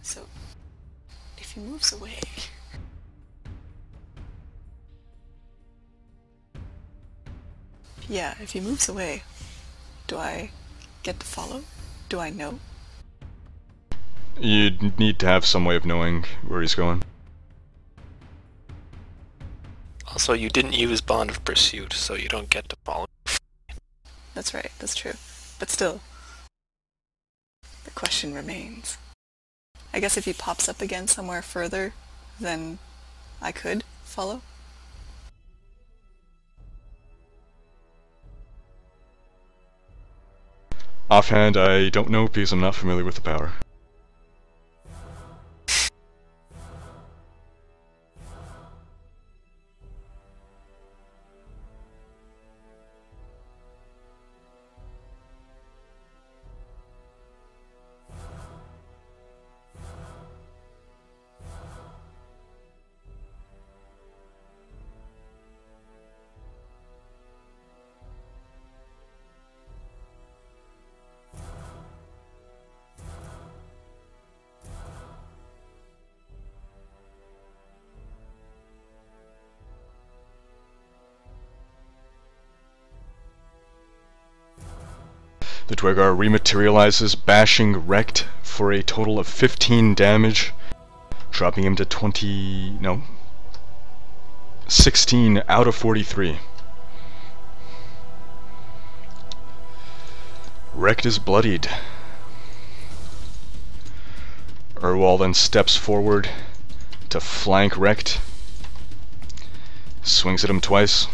So, if he moves away... Yeah, if he moves away, do I get to follow? Do I know? You'd need to have some way of knowing where he's going. Also, you didn't use Bond of Pursuit, so you don't get to follow. That's right, that's true. But still, the question remains. I guess if he pops up again somewhere further, then I could follow? Offhand, I don't know because I'm not familiar with the power. The duergar rematerializes, bashing Wrecked for a total of 15 damage, dropping him to 16 out of 43. Wrecked is bloodied. Urwol then steps forward to flank Wrecked, swings at him twice.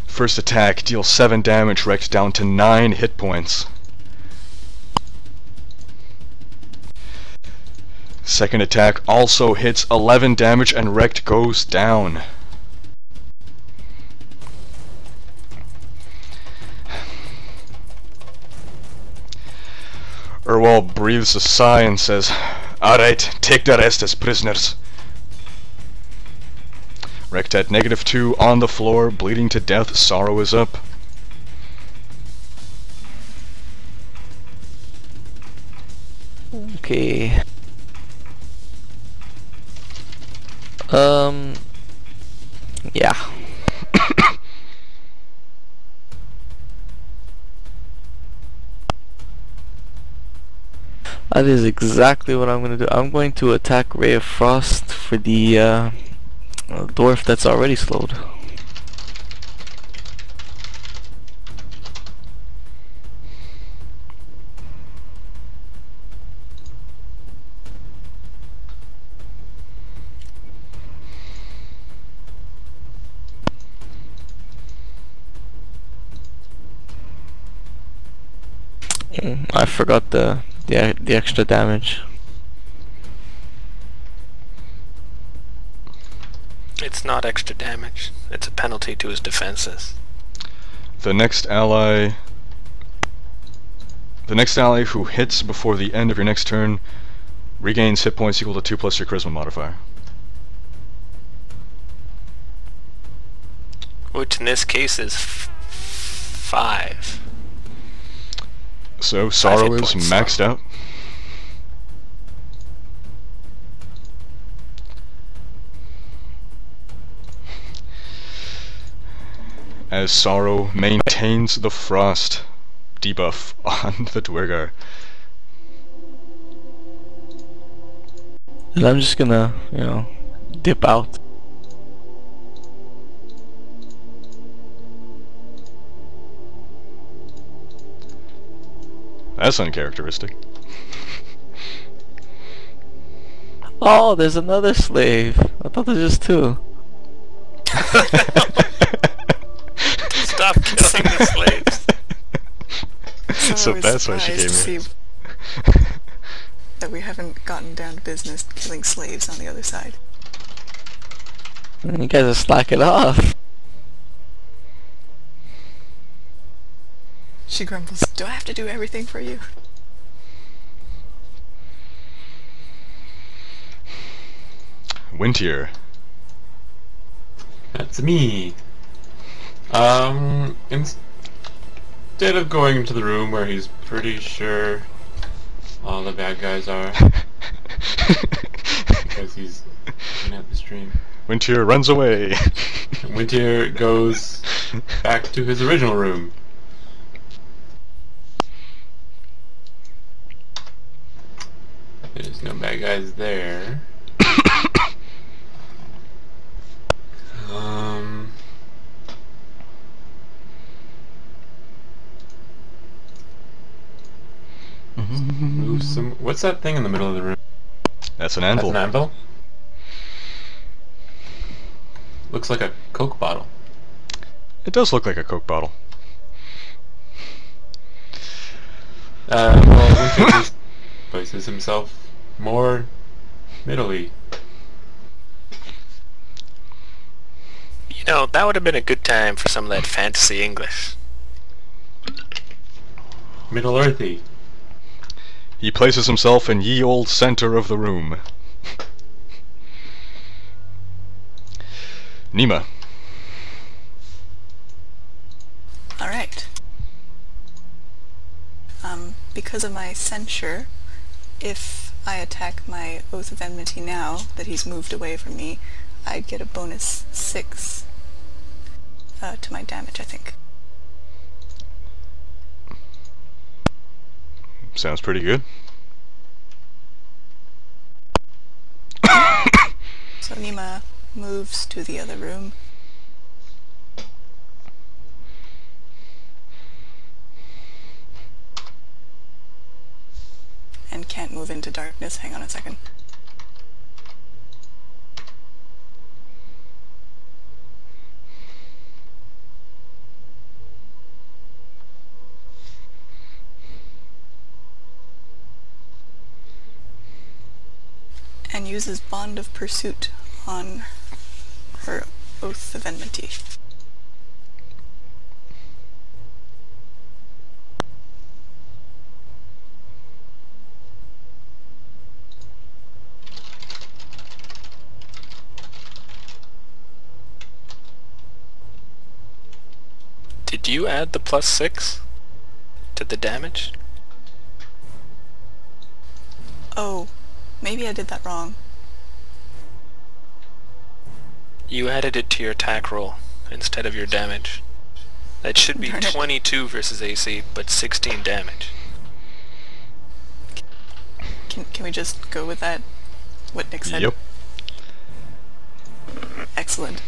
First attack deals 7 damage, Wrecked down to 9 hit points. Second attack also hits 11 damage and Wrecked goes down. Urwol breathes a sigh and says, "Alright, take the rest as prisoners." Wrecked at -2 on the floor, bleeding to death. Sorrow is up. Okay. Yeah. That is exactly what I'm gonna do. I'm going to attack Ray of Frost for the dwarf that's already slowed. I forgot the extra damage. It's not extra damage. It's a penalty to his defenses. The next ally who hits before the end of your next turn regains hit points equal to 2 plus your charisma modifier. Which in this case is 5. So Sorrow is points, maxed out. As Sorrow maintains the frost debuff on the duergar. And I'm just gonna, dip out. That's uncharacteristic. Oh, there's another slave. I thought there was just 2. Stop killing the slaves. So that's why she came here. That we haven't gotten down to business killing slaves on the other side. You guys are slacking off. She grumbles, "Do I have to do everything for you?" Wintier. That's me. instead of going into the room where he's pretty sure all the bad guys are, because he's looking at the stream, Wintier runs away. Wintier goes back to his original room. There's no bad guys there. Move some. What's that thing in the middle of the room? That's an anvil. That's an anvil? Looks like a Coke bottle. It does look like a Coke bottle. Well, Winter just places himself more middle-y. You know, that would have been a good time for some of that fantasy English. Middle-earthy. He places himself in ye old center of the room. Nema. Alright. Because of my censure, if I attack my Oath of Enmity now, that he's moved away from me, I'd get a bonus 6 to my damage, I think. Sounds pretty good. So Nema moves to the other room. And can't move into darkness. Hang on a second. And uses Bond of Pursuit on her Oath of Enmity. Did you add the +6 to the damage? Oh, maybe I did that wrong. You added it to your attack roll instead of your damage. That should be Darn it. 22 versus AC, but 16 damage. Can we just go with that? What Nick said? Yep. Excellent.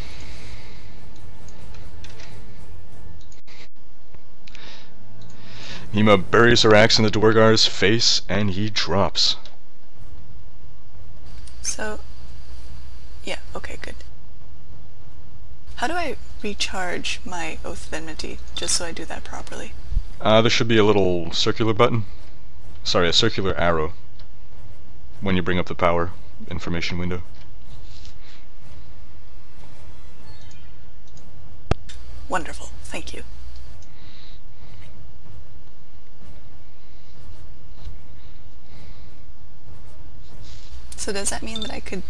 Nema buries her axe in the duergar's face, and he drops. So, yeah, okay, good. How do I recharge my Oath of Enmity, just so I do that properly? There should be a little circular button. Sorry, a circular arrow. When you bring up the power information window. Wonderful, thank you. So does that mean that I could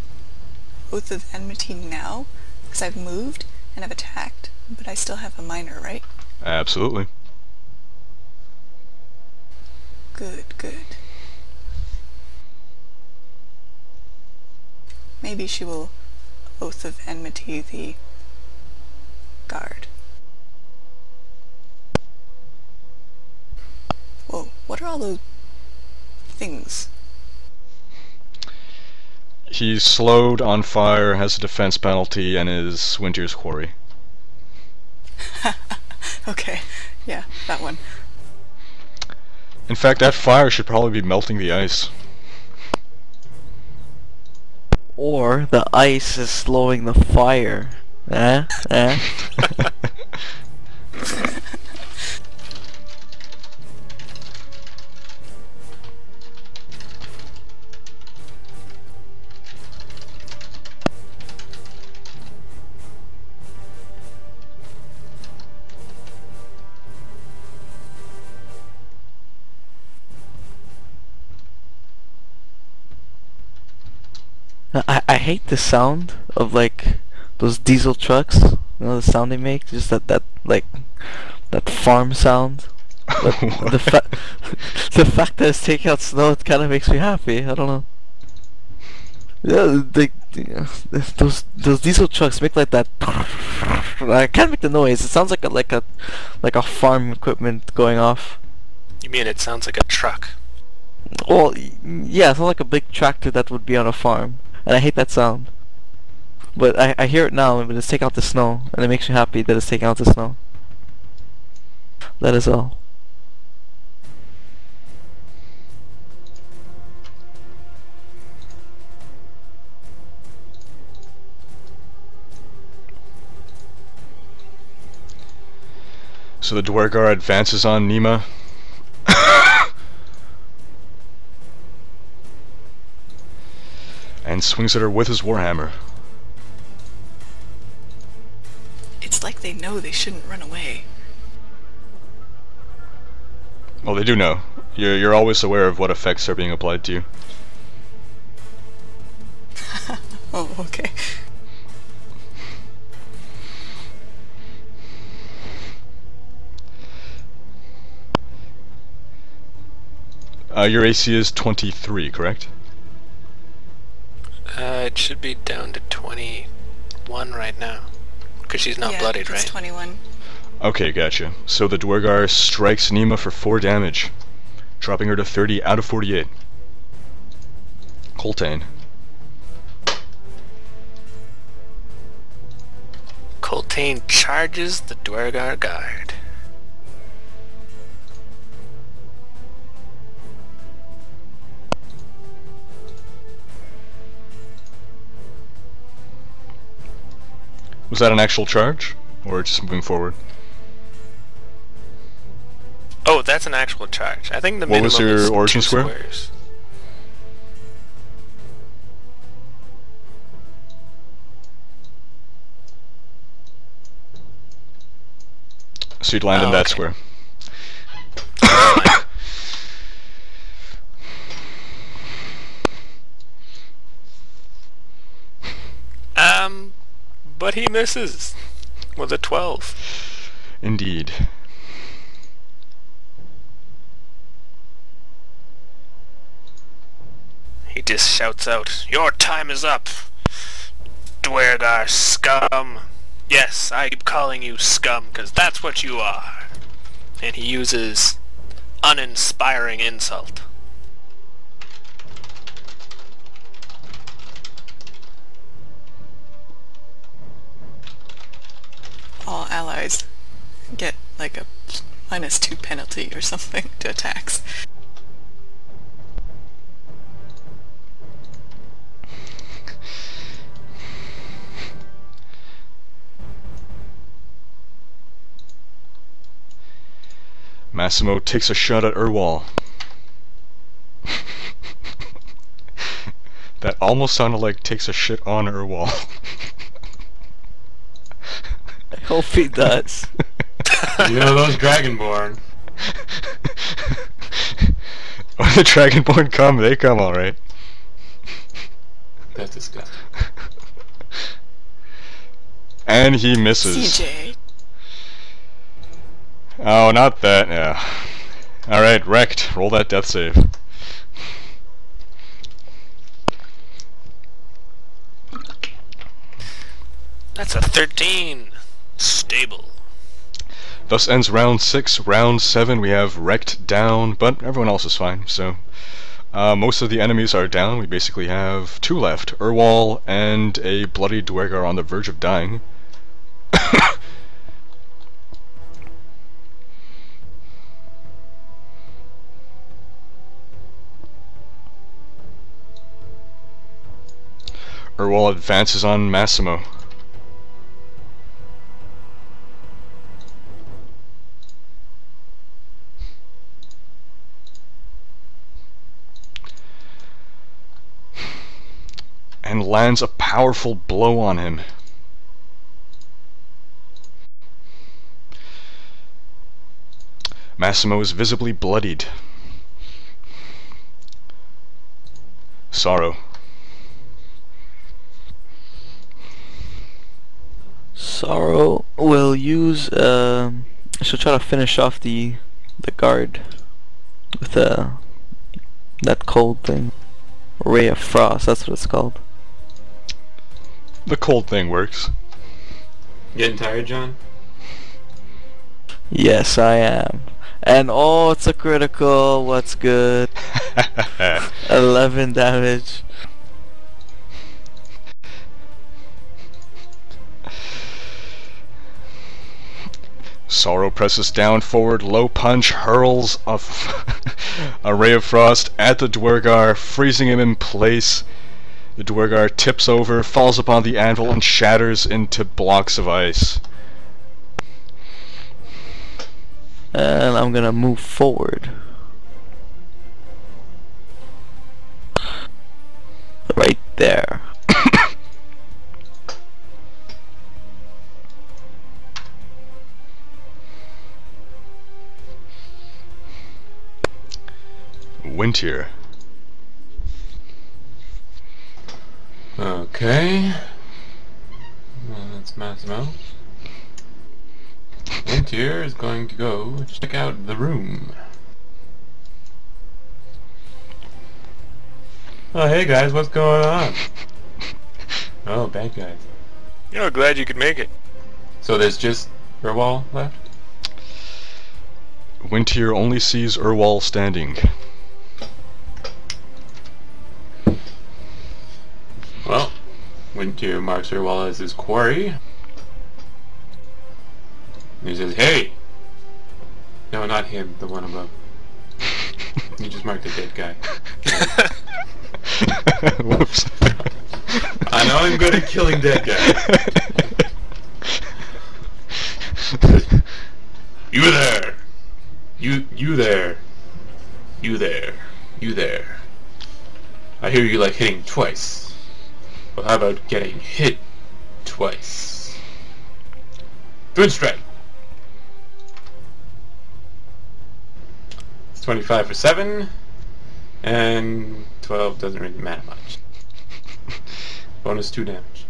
Oath of Enmity now? Because I've moved and I've attacked, but I still have a minor, right? Absolutely. Good, good. Maybe she will Oath of Enmity the guard. Whoa, what are all those things? He's slowed, on fire, has a defense penalty, and is Winter's quarry. Okay, yeah, that one. In fact, that fire should probably be melting the ice. Or the ice is slowing the fire. Eh? Eh? I hate the sound of like those diesel trucks. You know the sound they make? Just that like that farm sound. But the fact that it's taking out snow, it kind of makes me happy. I don't know. Yeah, those diesel trucks make like that. I can't make the noise. It sounds like a farm equipment going off. You mean it sounds like a truck? Well, yeah, it sounds like a big tractor that would be on a farm, and I hate that sound. But I hear it now, but it's taking out the snow, and it makes me happy that it's taking out the snow. That is all. So the duergar advances on Nema. And swings at her with his warhammer. It's like they know they shouldn't run away. Well, they do know. You're always aware of what effects are being applied to you. Oh, okay. Your AC is 23, correct? It should be down to 21 right now. Because she's not bloodied, right? 21. Okay, gotcha. So the duergar strikes Nema for 4 damage, dropping her to 30 out of 48. Coltane. Coltane charges the duergar guard. Was that an actual charge, or just moving forward? Oh, that's an actual charge. I think the What minimum was your is origin 2 square? squares. So you'd land in that okay. square. But he misses with a 12. Indeed. He just shouts out, "Your time is up, duergar scum." Yes, I keep calling you scum, because that's what you are. And he uses uninspiring insult. All allies get like a -2 penalty or something to attacks. Massimo takes a shot at Urwol. That almost sounded like takes a shit on Urwol. I hope he does. You know those Dragonborn. When the Dragonborn come, they come alright. That's disgusting. And he misses. CJ. Oh, not that, yeah. Alright, wrecked. Roll that death save. That's a 13. Stable. Thus ends round 6. Round 7 we have wrecked down, but everyone else is fine, so... most of the enemies are down. We basically have 2 left. Urwol and a bloody duergar on the verge of dying. Urwol advances on Massimo. And lands a powerful blow on him. Massimo is visibly bloodied. Sorrow. Sorrow will use. She'll try to finish off the the guard with that cold thing. Ray of Frost, that's what it's called. The cold thing works. Getting tired, John? Yes, I am. And oh, it's a critical. What's good? 11 damage. Sorrow presses down forward, low punch hurls a ray of frost at the duergar, freezing him in place. The duergar tips over, falls upon the anvil, and shatters into blocks of ice. And I'm gonna move forward. Right there. Winter. Okay. Well, that's Massimo. Winter is going to go check out the room. Oh, hey guys, what's going on? Oh, bad guys. You're glad you could make it. So there's just Urwol left? Winter only sees Urwol standing. Well, Winter marks Urwol as his quarry. And he says, hey! No, not him, the one above. You just marked a dead guy. Whoops. I know I'm good at killing dead guys. You there! You there! You there! You there! I hear you like hitting twice. Well, how about getting hit twice? Twin strike! It's 25 for 7, and 12 doesn't really matter much. Bonus 2 damage.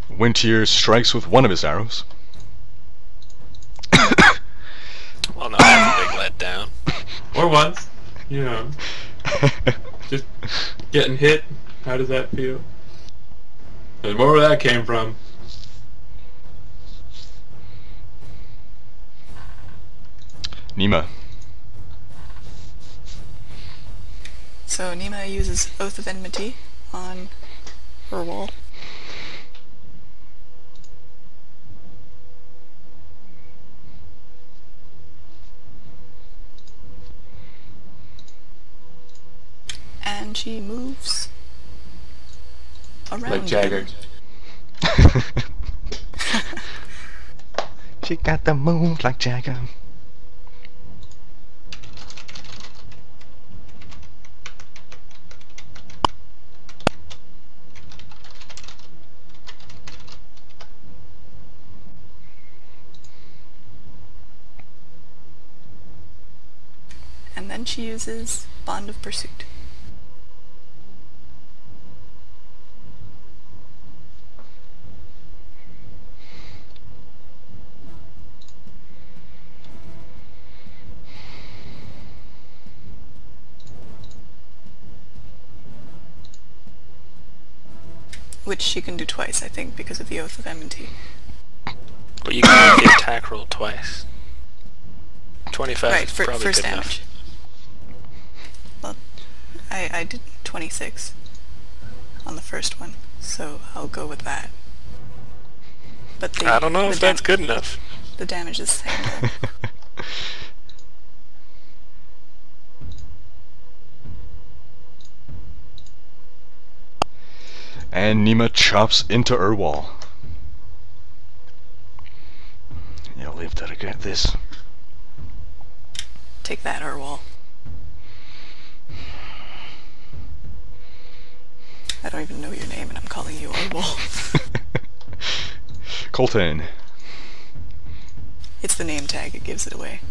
Winter strikes with one of his arrows. Well, no, that's a big letdown. Or once, you know. Just getting hit. How does that feel? There's more where that came from. Nema. So Nema uses Oath of Enmity on Urwol. And she moves around Like Jagger. him. She got the move like Jagger. And then she uses Bond of Pursuit. Which she can do twice, I think, because of the Oath of Enmity. Well, you can make the attack roll twice. 25 Right, is for probably first good damage. enough. Well, I did 26 on the first one, so I'll go with that. But the, I don't know the if that's good enough. The damage is the same. And Nema chops into Urwol. You'll live to regret this. Take that, Urwol. I don't even know your name and I'm calling you Urwol. Colton. It's the name tag, it gives it away.